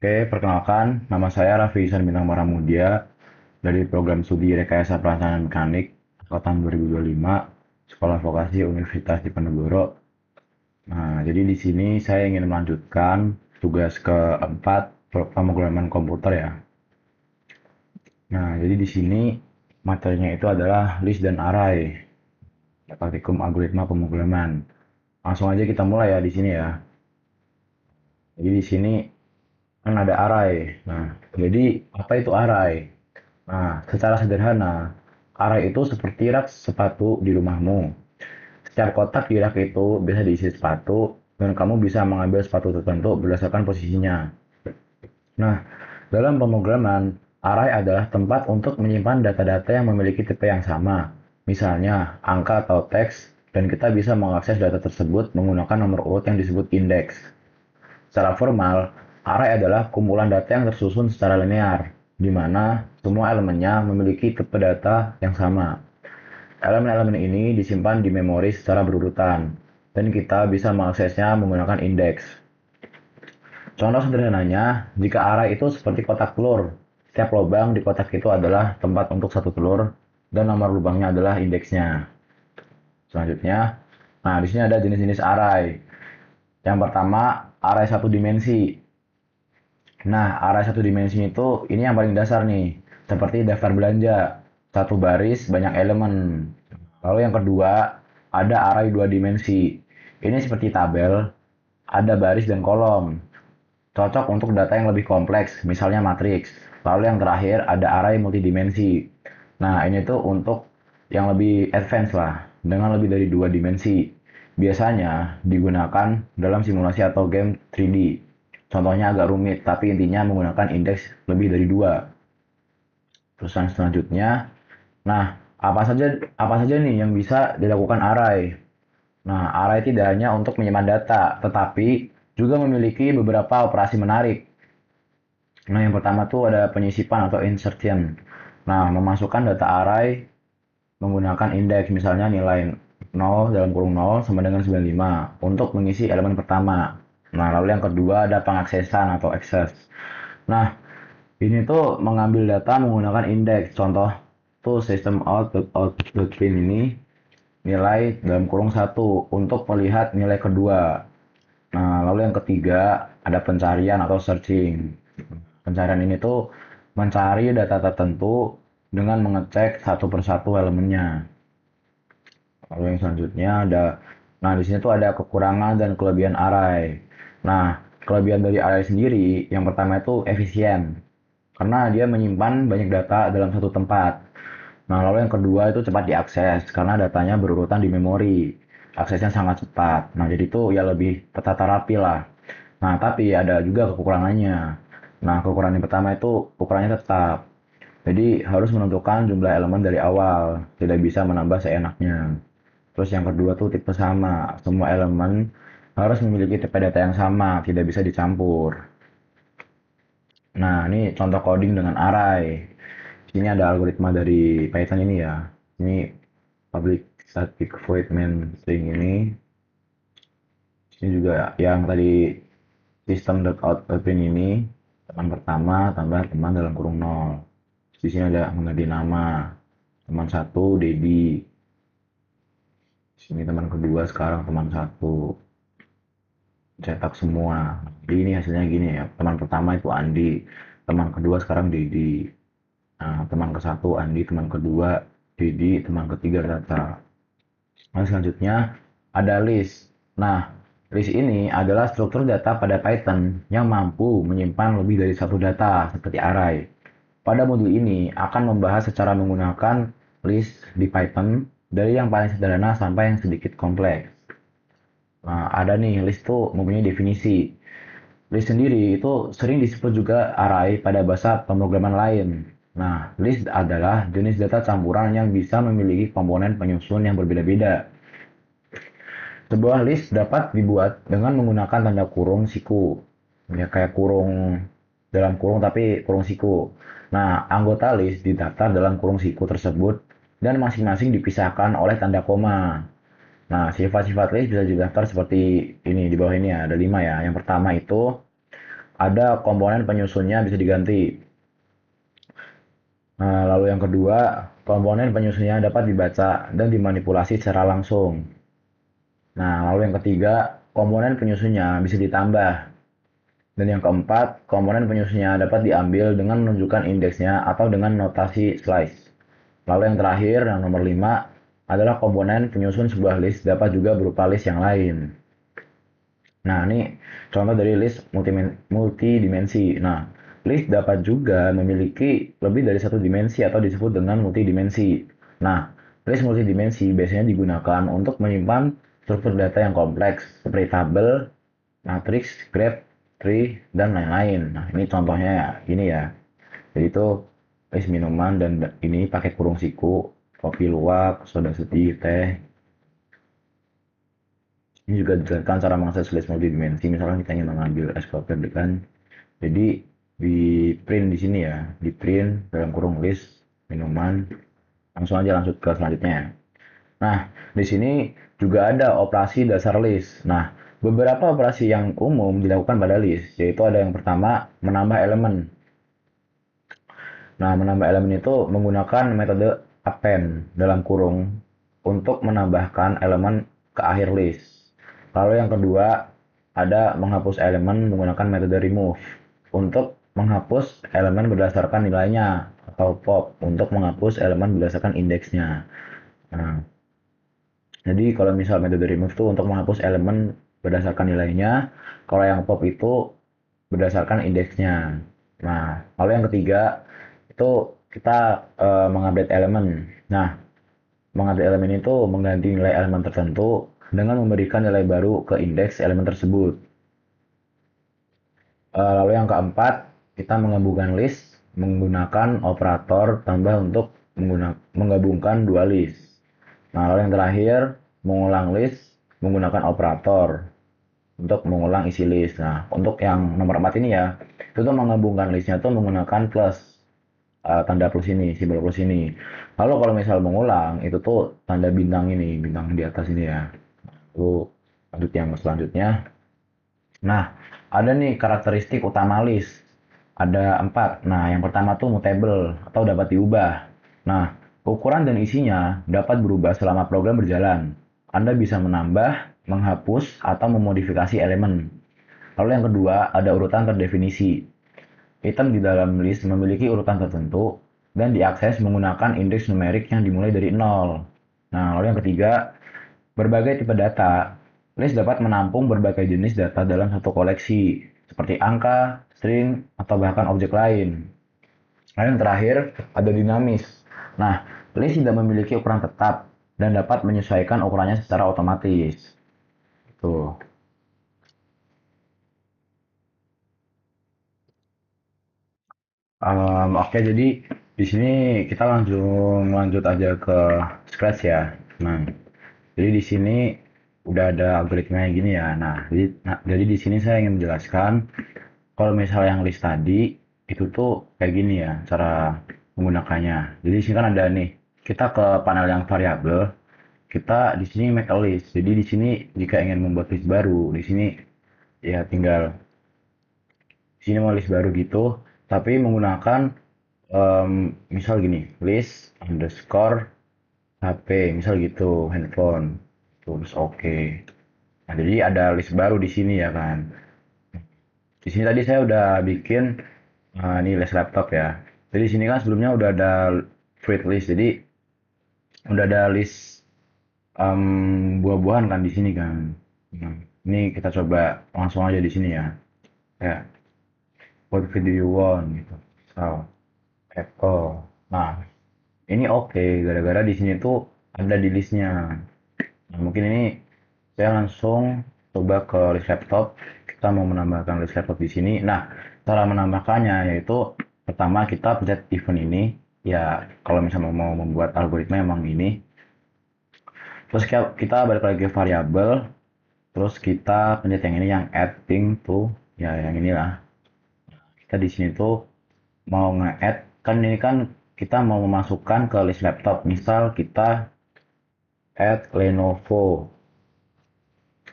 Oke, perkenalkan, nama saya Raffi Ihsan Bintang Maramudia dari program studi Rekayasa Perancangan Mekanik angkatan 2025, Sekolah Vokasi Universitas Diponegoro. Nah, jadi di sini saya ingin melanjutkan tugas keempat pemrograman komputer ya. Nah, jadi di sini materinya itu adalah list dan array, praktikum algoritma pemrograman. Langsung aja kita mulai ya di sini ya. Jadi di sini kan ada array. Nah, jadi apa itu array? Nah, secara sederhana, array itu seperti rak sepatu di rumahmu. Setiap kotak di rak itu bisa diisi sepatu, dan kamu bisa mengambil sepatu tertentu berdasarkan posisinya. Nah, dalam pemrograman, array adalah tempat untuk menyimpan data-data yang memiliki tipe yang sama, misalnya angka atau teks, dan kita bisa mengakses data tersebut menggunakan nomor urut yang disebut indeks. Secara formal, array adalah kumpulan data yang tersusun secara linear, di mana semua elemennya memiliki tipe data yang sama. Elemen-elemen ini disimpan di memori secara berurutan, dan kita bisa mengaksesnya menggunakan indeks. Contoh sederhananya, jika array itu seperti kotak telur, setiap lubang di kotak itu adalah tempat untuk satu telur, dan nomor lubangnya adalah indeksnya. Selanjutnya, nah di sini ada jenis-jenis array. Yang pertama, array satu dimensi. Nah, array satu dimensi itu ini yang paling dasar nih, seperti daftar belanja, satu baris banyak elemen. Lalu yang kedua, ada array dua dimensi. Ini seperti tabel, ada baris dan kolom. Cocok untuk data yang lebih kompleks, misalnya matriks. Lalu yang terakhir, ada array multidimensi. Nah, ini tuh untuk yang lebih advance lah, dengan lebih dari dua dimensi. Biasanya digunakan dalam simulasi atau game 3D. Contohnya agak rumit, tapi intinya menggunakan indeks lebih dari dua. Terus yang selanjutnya, nah apa saja nih yang bisa dilakukan array? Nah, array tidak hanya untuk menyimpan data, tetapi juga memiliki beberapa operasi menarik. Nah, yang pertama tuh ada penyisipan atau insertion. Nah, memasukkan data array menggunakan indeks, misalnya nilai 0 dalam kurung 0 sama dengan 95 untuk mengisi elemen pertama. Nah, lalu yang kedua ada pengaksesan atau access. Nah, ini tuh mengambil data menggunakan indeks. Contoh tuh sistem out.pin ini nilai dalam kurung satu untuk melihat nilai kedua. Nah, lalu yang ketiga ada pencarian atau searching. Pencarian ini tuh mencari data tertentu dengan mengecek satu persatu elemennya. Lalu yang selanjutnya ada, nah di sini tuh ada kekurangan dan kelebihan array. Nah, kelebihan dari array sendiri, yang pertama itu efisien, karena dia menyimpan banyak data dalam satu tempat. Nah, lalu yang kedua itu cepat diakses, karena datanya berurutan di memori. Aksesnya sangat cepat. Nah, jadi itu ya lebih tertata rapi lah. Nah, tapi ada juga kekurangannya. Nah, kekurangan yang pertama itu ukurannya tetap. Jadi harus menentukan jumlah elemen dari awal, tidak bisa menambah seenaknya. Terus yang kedua tuh tipe sama, semua elemen harus memiliki tipe data yang sama, tidak bisa dicampur. Nah, ini contoh coding dengan array. Sini ada algoritma dari Python ini ya. Ini public static void main string ini. Ini juga yang tadi system.out.print ini teman pertama tambah teman dalam kurung 0. Di sini ada mengganti nama. Teman satu Dedi. Sini teman kedua sekarang teman satu. Cetak semua. Jadi ini hasilnya gini ya. Teman pertama itu Andi. Teman kedua sekarang Dedi. Nah, teman ke satu Andi, teman kedua Dedi, teman ketiga Data. Nah, selanjutnya ada list. Nah, list ini adalah struktur data pada Python yang mampu menyimpan lebih dari satu data seperti array. Pada modul ini akan membahas secara menggunakan list di Python dari yang paling sederhana sampai yang sedikit kompleks. Nah, ada nih list tuh mempunyai definisi. List sendiri itu sering disebut juga array pada bahasa pemrograman lain. Nah, list adalah jenis data campuran yang bisa memiliki komponen penyusun yang berbeda-beda. Sebuah list dapat dibuat dengan menggunakan tanda kurung siku. Ya kayak kurung dalam kurung tapi kurung siku. Nah, anggota list didaftar dalam kurung siku tersebut dan masing-masing dipisahkan oleh tanda koma. Nah, sifat-sifat list bisa didaftar seperti ini di bawah ini ya, ada 5 ya. Yang pertama itu ada komponen penyusunnya bisa diganti. Nah, lalu yang kedua, komponen penyusunnya dapat dibaca dan dimanipulasi secara langsung. Nah, lalu yang ketiga, komponen penyusunnya bisa ditambah. Dan yang keempat, komponen penyusunnya dapat diambil dengan menunjukkan indeksnya atau dengan notasi slice. Lalu yang terakhir, yang nomor 5, adalah komponen penyusun sebuah list dapat juga berupa list yang lain. Nah, ini contoh dari list multidimensi. Nah, list dapat juga memiliki lebih dari satu dimensi atau disebut dengan multidimensi. Nah, list multidimensi biasanya digunakan untuk menyimpan struktur data yang kompleks seperti tabel, matriks, graph, tree, dan lain-lain. Nah, ini contohnya ya, ini ya. Jadi itu list minuman dan ini pakai kurung siku, kopi luwak, soda sedih, teh. Ini juga dijelaskan cara mengakses list multidimensi. Misalkan kita ingin mengambil es kopi kan, jadi di print di sini ya, di print dalam kurung list minuman. Langsung aja lanjut ke selanjutnya. Nah, di sini juga ada operasi dasar list. Nah, beberapa operasi yang umum dilakukan pada list, yaitu ada yang pertama, menambah elemen. Nah, menambah elemen itu menggunakan metode append dalam kurung untuk menambahkan elemen ke akhir list. Lalu yang kedua, ada menghapus elemen menggunakan metode remove untuk menghapus elemen berdasarkan nilainya atau pop untuk menghapus elemen berdasarkan indeksnya. Nah, jadi kalau misal metode remove itu untuk menghapus elemen berdasarkan nilainya, kalau yang pop itu berdasarkan indeksnya. Nah, lalu yang ketiga itu kita mengupdate elemen. Nah, mengupdate elemen itu mengganti nilai elemen tertentu dengan memberikan nilai baru ke indeks elemen tersebut. Lalu yang keempat, kita menggabungkan list menggunakan operator tambah untuk menggabungkan dua list. Nah, lalu yang terakhir, mengulang list menggunakan operator untuk mengulang isi list. Nah, untuk yang nomor 4 ini ya, itu tuh menggabungkan listnya tuh menggunakan plus, tanda plus ini, simbol plus ini. Lalu kalau misal mengulang, itu tuh tanda bintang ini, bintang di atas ini ya. Lalu lanjut yang selanjutnya. Nah, ada nih karakteristik utama list. Ada 4. Nah, yang pertama tuh mutable atau dapat diubah. Nah, ukuran dan isinya dapat berubah selama program berjalan. Anda bisa menambah, menghapus, atau memodifikasi elemen. Lalu yang kedua, ada urutan terdefinisi. Item di dalam list memiliki urutan tertentu dan diakses menggunakan indeks numerik yang dimulai dari 0. Nah, lalu yang ketiga, berbagai tipe data. List dapat menampung berbagai jenis data dalam satu koleksi, seperti angka, string, atau bahkan objek lain. Lalu yang terakhir, ada dinamis. Nah, list tidak memiliki ukuran tetap dan dapat menyesuaikan ukurannya secara otomatis. Tuh. Oke, jadi di sini kita langsung lanjut aja ke Scratch ya. Nah, jadi di sini udah ada algoritmanya gini ya. Nah, jadi di sini saya ingin menjelaskan kalau misalnya yang list tadi itu tuh kayak gini ya cara menggunakannya. Jadi di sini kan ada nih, kita ke panel yang variabel, kita di sini make a list. Jadi di sini jika ingin membuat list baru, di sini ya tinggal di sini mau list baru gitu, tapi menggunakan misal gini, list underscore HP, misal gitu, handphone, terus oke. Nah, jadi ada list baru di sini ya kan. Di sini tadi saya udah bikin ini list laptop ya. Jadi di sini kan sebelumnya udah ada fruit list, jadi udah ada list buah-buahan kan di sini kan. Nah, ini kita coba langsung aja di sini ya. Ya, what video you want gitu. So, Apple. Nah, ini oke, gara-gara di sini tuh ada di listnya. Nah, mungkin ini saya langsung coba ke list laptop. Kita mau menambahkan list laptop di sini. Nah, cara menambahkannya yaitu pertama kita pencet event ini. Ya, kalau misalnya mau membuat algoritma emang ini. Terus kita balik lagi ke variabel. Terus kita pencet yang ini yang adding to, ya yang inilah. Kita di sini tuh mau nge-add, kan ini kan kita mau memasukkan ke list laptop. Misal kita add Lenovo.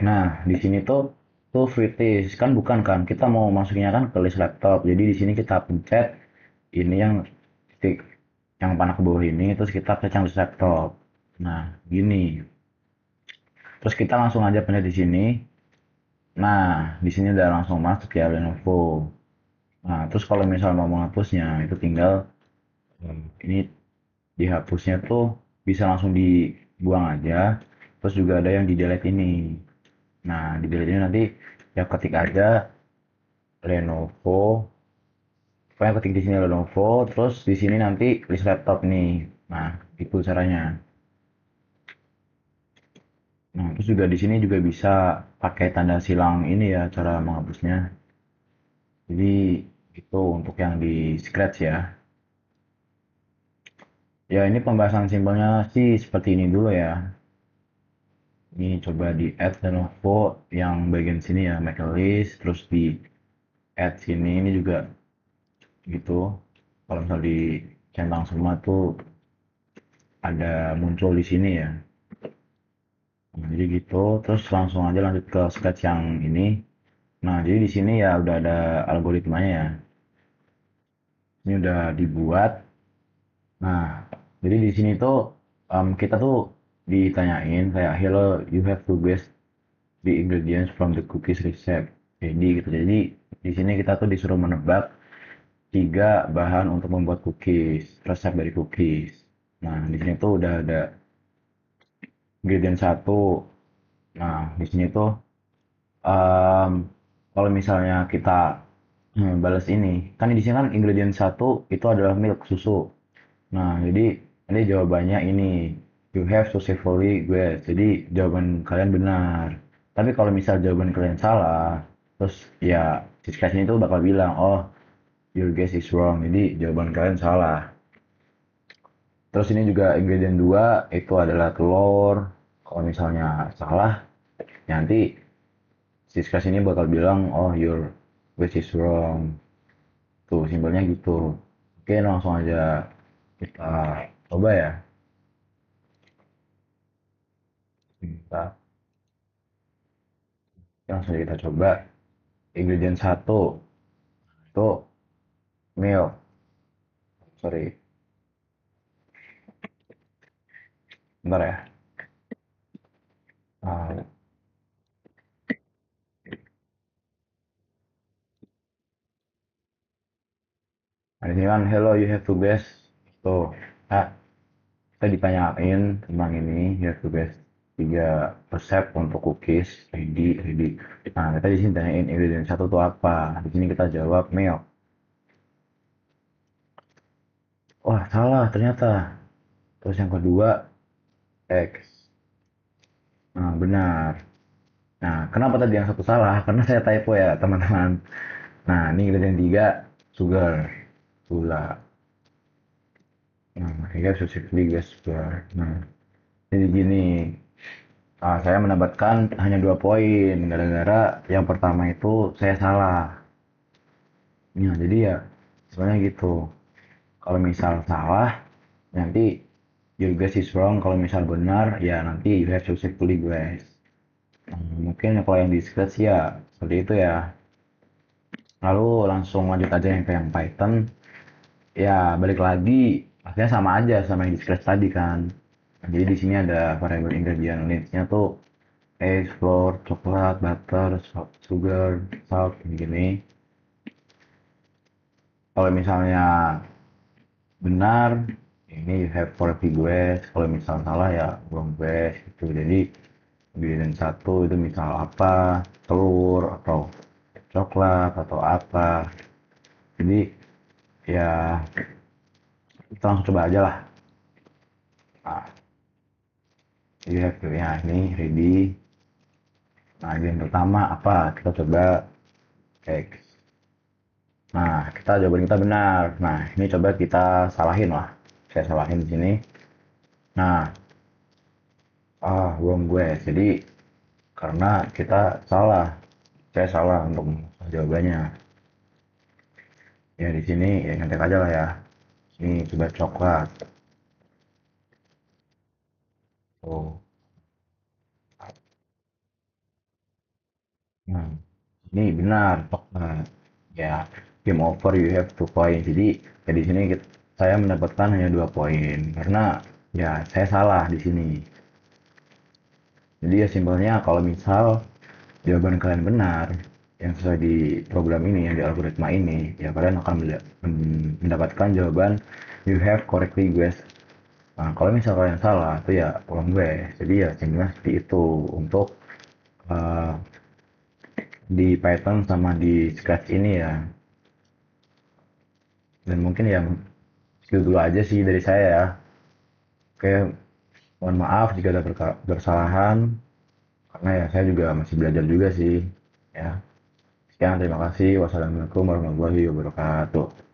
Nah, di sini tuh itu British kan bukan kan? Kita mau masuknya kan ke list laptop. Jadi di sini kita pencet ini yang titik yang panah ke bawah ini, terus kita pencet yang list laptop. Nah, gini. Terus kita langsung aja pencet di sini. Nah, di sini udah langsung masuk ya Lenovo. Nah, terus kalau misal mau menghapusnya itu tinggal ini dihapusnya tuh bisa langsung dibuang aja. Terus juga ada yang di delete ini. Nah, di delete ini nanti ya ketik aja Lenovo. Pokoknya ketik di sini Lenovo, terus di sini nanti list laptop nih. Nah, itu caranya. Nah, terus juga di sini juga bisa pakai tanda silang ini ya cara menghapusnya. Jadi itu untuk yang di scratch ya. Ya ini pembahasan simpelnya sih seperti ini dulu ya. Ini coba di add Lenovo yang bagian sini ya, make a list, terus di add sini ini juga gitu. Kalau misal di centang semua tuh ada muncul di sini ya. Nah, jadi gitu, terus langsung aja lanjut ke sketch yang ini. Nah, jadi di sini ya udah ada algoritmanya ya. Ini udah dibuat. Nah, jadi di sini tuh kita tuh ditanyain kayak hello, you have to guess the ingredients from the cookies recipe. Jadi gitu. Jadi di sini kita tuh disuruh menebak tiga bahan untuk membuat cookies, resep dari cookies. Nah, di sini tuh udah ada ingredient satu. Nah, di sini tuh em, kalau misalnya kita balas ini, kan di sini kan ingredient satu itu adalah milk susu. Nah, jadi ini jawabannya ini you have to safely guess. Jadi jawaban kalian benar. Tapi kalau misal jawaban kalian salah, terus ya discussion itu bakal bilang, oh your guess is wrong. Jadi jawaban kalian salah. Terus ini juga ingredient dua itu adalah telur. Kalau misalnya salah, nanti discussion ini bakal bilang, oh your guess is wrong. Tuh simpelnya gitu. Oke, langsung aja kita coba ya. Kita langsung aja kita coba. Ingredient satu itu milk. Sorry, bentar ya. Ah, nah, ini kan hello you have to guess. Tuh, ah, kita ditanyain tentang ini you have to guess tiga resep untuk cookies ready ready. Nah, kita di sini tanyain ingredient satu itu apa. Di sini kita jawab milk. Wah, salah ternyata. Terus yang kedua eggs. Nah, benar. Nah, kenapa tadi yang satu salah? Karena saya typo ya, teman-teman. Nah, ini ingredient tiga sugar, gula. Nah, makanya specifically gas sugar. Nah, jadi gini, saya mendapatkan hanya 2 poin gara-gara yang pertama itu saya salah. Nah, jadi ya sebenarnya gitu. Kalau misal salah, nanti your guess is wrong. Kalau misal benar, ya nanti you have successfully guess. Mungkin kalau yang di script ya seperti itu ya. Lalu langsung lanjut aja yang ke yang Python. Ya balik lagi, pastinya sama aja sama yang di scratch tadi kan. Jadi di sini ada variable ingredient list-nya tuh eggs, flour, coklat, butter, sugar, salt, gini. Kalau misalnya benar, ini you have for every guess. Kalau misal salah ya wrong guess gitu. Jadi ingredient satu itu misal apa, telur atau coklat atau apa. Jadi ya kita langsung coba aja lah. Nah, you have to ya ini ready. Nah, yang pertama apa? Kita coba X. Nah, jawaban kita benar. Nah, ini coba kita salahin lah. Saya salahin di sini. Nah, wrong gue. Jadi karena kita salah. Saya salah untuk jawabannya. Ya di sini ya ngetik aja lah ya. Ini coba coklat. Oh. Nah, Ini benar, tepat. Ya, game over you have 2 poin. Jadi ya di sini saya mendapatkan hanya 2 poin karena ya saya salah di sini. Jadi ya simpelnya kalau misal jawaban kalian benar yang sesuai di program ini, yang di algoritma ini, ya kalian akan mendapatkan jawaban you have correctly guessed. Nah, kalau misal kalian salah itu ya ulang gue. Jadi ya simpelnya seperti itu untuk eh, di Python sama di Scratch ini ya. Dan mungkin ya segitu dulu aja sih dari saya ya. Oke, mohon maaf jika ada bersalahan karena ya saya juga masih belajar juga sih. Ya, sekian terima kasih. Wassalamualaikum warahmatullahi wabarakatuh.